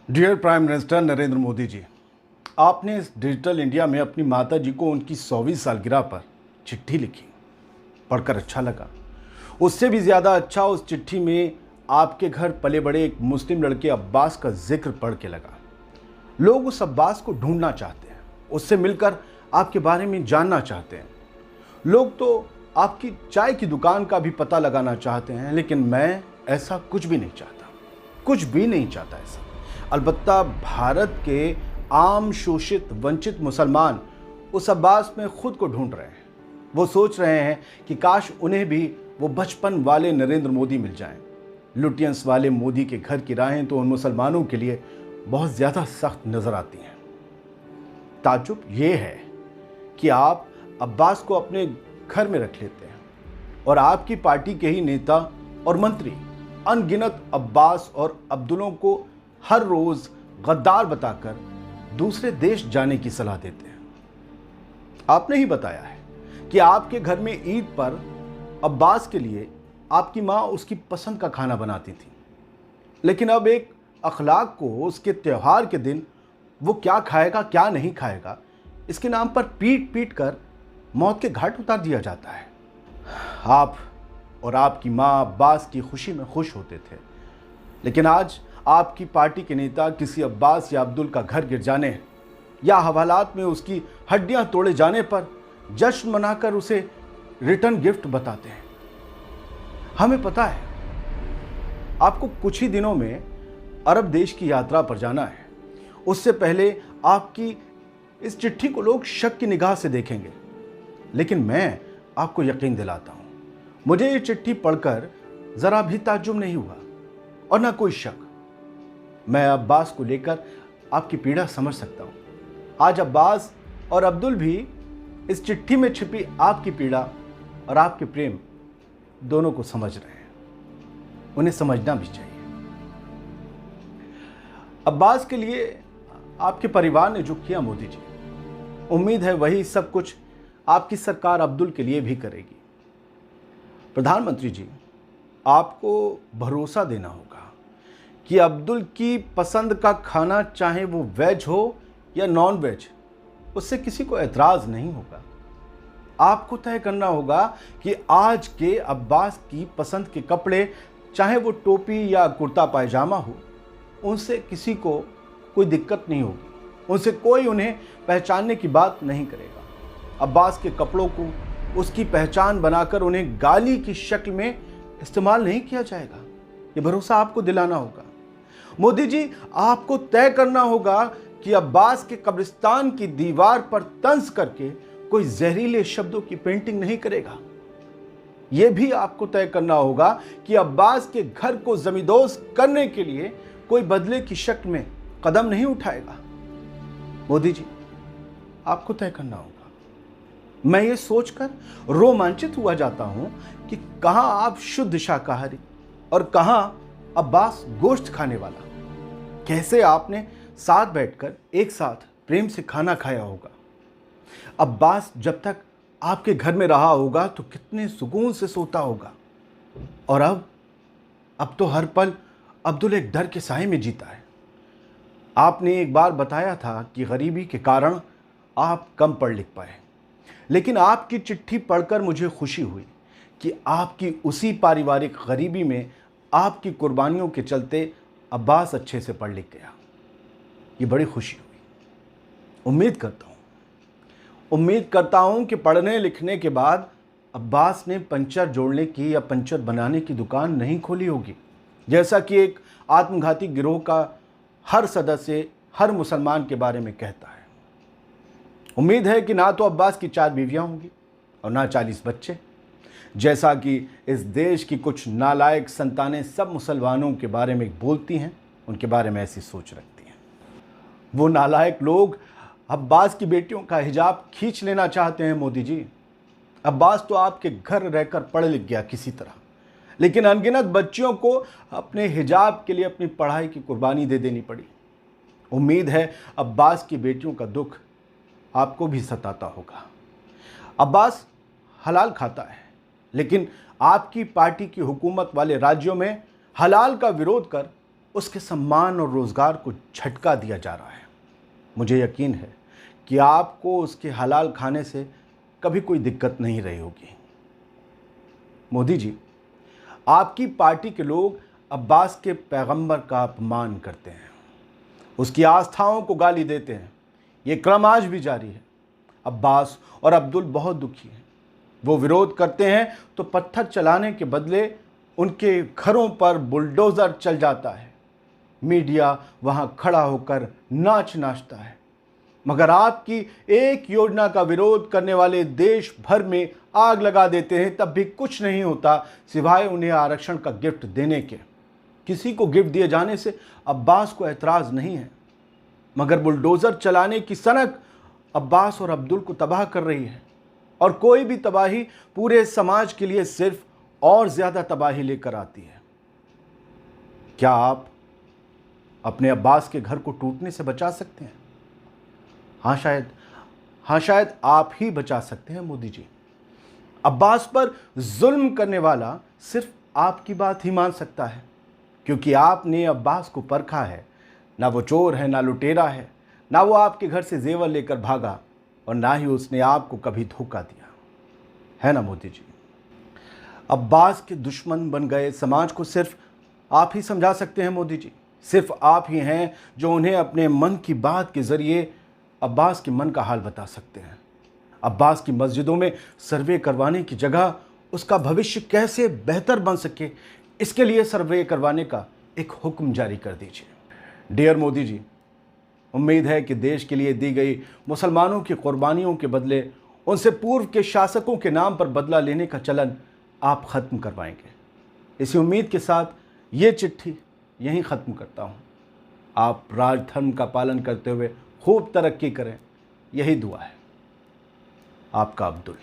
Dear prime minister Narendra Modi ji, आपने इस digital India में अपनी माता जी को उनकी 100वीं सालगिरह पर चिट्ठी लिखी। पढ़कर अच्छा लगा। उससे भी ज़्यादा अच्छा उस चिट्ठी में आपके घर पले बड़े एक मुस्लिम लड़के अब्बास का जिक्र पढ़ के लगा। लोग उस अब्बास को ढूंढना चाहते हैं, उससे मिलकर आपके बारे में जानना चाहते हैं। लोग तो आपकी चाय की दुकान का भी पता लगाना चाहते हैं, लेकिन मैं ऐसा कुछ भी नहीं चाहता, कुछ भी नहीं चाहता ऐसा। अलबत्ता भारत के आम शोषित वंचित मुसलमान उस अब्बास में खुद को ढूंढ रहे हैं। वो सोच रहे हैं कि काश उन्हें भी वो बचपन वाले नरेंद्र मोदी मिल जाएं। लुटियंस वाले मोदी के घर की राहें तो उन मुसलमानों के लिए बहुत ज़्यादा सख्त नज़र आती हैं। ताज्जुब ये है कि आप अब्बास को अपने घर में रख लेते हैं और आपकी पार्टी के ही नेता और मंत्री अनगिनत अब्बास और अब्दुल्लों को हर रोज गद्दार बताकर दूसरे देश जाने की सलाह देते हैं। आपने ही बताया है कि आपके घर में ईद पर अब्बास के लिए आपकी माँ उसकी पसंद का खाना बनाती थी, लेकिन अब एक अखलाक को उसके त्यौहार के दिन वो क्या खाएगा क्या नहीं खाएगा इसके नाम पर पीट पीट कर मौत के घाट उतार दिया जाता है। आप और आपकी माँ अब्बास की खुशी में खुश होते थे, लेकिन आज आपकी पार्टी के नेता किसी अब्बास या अब्दुल का घर गिर जाने या हवालात में उसकी हड्डियां तोड़े जाने पर जश्न मनाकर उसे रिटर्न गिफ्ट बताते हैं। हमें पता है आपको कुछ ही दिनों में अरब देश की यात्रा पर जाना है। उससे पहले आपकी इस चिट्ठी को लोग शक की निगाह से देखेंगे, लेकिन मैं आपको यकीन दिलाता हूं, मुझे ये चिट्ठी पढ़कर जरा भी ताज्जुब नहीं हुआ और ना कोई शक। मैं अब्बास को लेकर आपकी पीड़ा समझ सकता हूं। आज अब्बास और अब्दुल भी इस चिट्ठी में छिपी आपकी पीड़ा और आपके प्रेम दोनों को समझ रहे हैं। उन्हें समझना भी चाहिए। अब्बास के लिए आपके परिवार ने जो किया मोदी जी, उम्मीद है वही सब कुछ आपकी सरकार अब्दुल के लिए भी करेगी। प्रधानमंत्री जी, आपको भरोसा देना होगा कि अब्दुल की पसंद का खाना चाहे वो वेज हो या नॉन वेज, उससे किसी को एतराज़ नहीं होगा। आपको तय करना होगा कि आज के अब्बास की पसंद के कपड़े, चाहे वो टोपी या कुर्ता पायजामा हो, उनसे किसी को कोई दिक्कत नहीं होगी। उनसे कोई उन्हें पहचानने की बात नहीं करेगा। अब्बास के कपड़ों को उसकी पहचान बनाकर उन्हें गाली की शक्ल में इस्तेमाल नहीं किया जाएगा। ये भरोसा आपको दिलाना होगा। मोदी जी, आपको तय करना होगा कि अब्बास के कब्रिस्तान की दीवार पर तंज करके कोई जहरीले शब्दों की पेंटिंग नहीं करेगा। यह भी आपको तय करना होगा कि अब्बास के घर को जमींदोज करने के लिए कोई बदले की शक्ल में कदम नहीं उठाएगा। मोदी जी, आपको तय करना होगा। मैं ये सोचकर रोमांचित हुआ जाता हूं कि कहां आप शुद्ध शाकाहारी और कहां अब्बास गोश्त खाने वाला। कैसे आपने साथ बैठकर एक साथ प्रेम से खाना खाया होगा। अब्बास जब तक आपके घर में रहा होगा तो कितने सुकून से सोता होगा, और अब तो हर पल अब्दुल एक डर के साए में जीता है। आपने एक बार बताया था कि गरीबी के कारण आप कम पढ़ लिख पाए, लेकिन आपकी चिट्ठी पढ़कर मुझे खुशी हुई कि आपकी उसी पारिवारिक गरीबी में आपकी कुर्बानियों के चलते अब्बास अच्छे से पढ़ लिख गया। ये बड़ी खुशी हुई। उम्मीद करता हूं कि पढ़ने लिखने के बाद अब्बास ने पंचर जोड़ने की या पंचर बनाने की दुकान नहीं खोली होगी, जैसा कि एक आत्मघाती गिरोह का हर सदस्य हर मुसलमान के बारे में कहता है। उम्मीद है कि ना तो अब्बास की 4 बीवियां होंगी और ना 40 बच्चे, जैसा कि इस देश की कुछ नालायक संतानें सब मुसलमानों के बारे में बोलती हैं, उनके बारे में ऐसी सोच रखती हैं। वो नालायक लोग अब्बास की बेटियों का हिजाब खींच लेना चाहते हैं। मोदी जी, अब्बास तो आपके घर रहकर पढ़ लिख गया किसी तरह, लेकिन अनगिनत बच्चियों को अपने हिजाब के लिए अपनी पढ़ाई की कुर्बानी दे देनी पड़ी। उम्मीद है अब्बास की बेटियों का दुख आपको भी सताता होगा। अब्बास हलाल खाता है, लेकिन आपकी पार्टी की हुकूमत वाले राज्यों में हलाल का विरोध कर उसके सम्मान और रोज़गार को झटका दिया जा रहा है। मुझे यकीन है कि आपको उसके हलाल खाने से कभी कोई दिक्कत नहीं रही होगी। मोदी जी, आपकी पार्टी के लोग अब्बास के पैगंबर का अपमान करते हैं, उसकी आस्थाओं को गाली देते हैं। ये क्रम आज भी जारी है। अब्बास और अब्दुल बहुत दुखी हैं। वो विरोध करते हैं तो पत्थर चलाने के बदले उनके घरों पर बुलडोज़र चल जाता है। मीडिया वहां खड़ा होकर नाचता है। मगर आपकी एक योजना का विरोध करने वाले देश भर में आग लगा देते हैं, तब भी कुछ नहीं होता सिवाय उन्हें आरक्षण का गिफ्ट देने के। किसी को गिफ्ट दिए जाने से अब्बास को ऐतराज़ नहीं है, मगर बुलडोज़र चलाने की सनक अब्बास और अब्दुल को तबाह कर रही है। और कोई भी तबाही पूरे समाज के लिए सिर्फ और ज़्यादा तबाही लेकर आती है। क्या आप अपने अब्बास के घर को टूटने से बचा सकते हैं? हाँ शायद आप ही बचा सकते हैं मोदी जी। अब्बास पर जुल्म करने वाला सिर्फ आपकी बात ही मान सकता है, क्योंकि आपने अब्बास को परखा है। ना वो चोर है, ना लुटेरा है, ना वो आपके घर से जेवर लेकर भागा, और ना ही उसने आपको कभी धोखा दिया है ना मोदी जी। अब्बास के दुश्मन बन गए समाज को सिर्फ आप ही समझा सकते हैं मोदी जी। सिर्फ आप ही हैं जो उन्हें अपने मन की बात के जरिए अब्बास के मन का हाल बता सकते हैं। अब्बास की मस्जिदों में सर्वे करवाने की जगह उसका भविष्य कैसे बेहतर बन सके, इसके लिए सर्वे करवाने का एक हुक्म जारी कर दीजिए। डियर मोदी जी, उम्मीद है कि देश के लिए दी गई मुसलमानों की कुर्बानियों के बदले उनसे पूर्व के शासकों के नाम पर बदला लेने का चलन आप ख़त्म करवाएंगे। इसी उम्मीद के साथ ये चिट्ठी यहीं ख़त्म करता हूँ। आप राजधर्म का पालन करते हुए खूब तरक्की करें, यही दुआ है। आपका अब्दुल।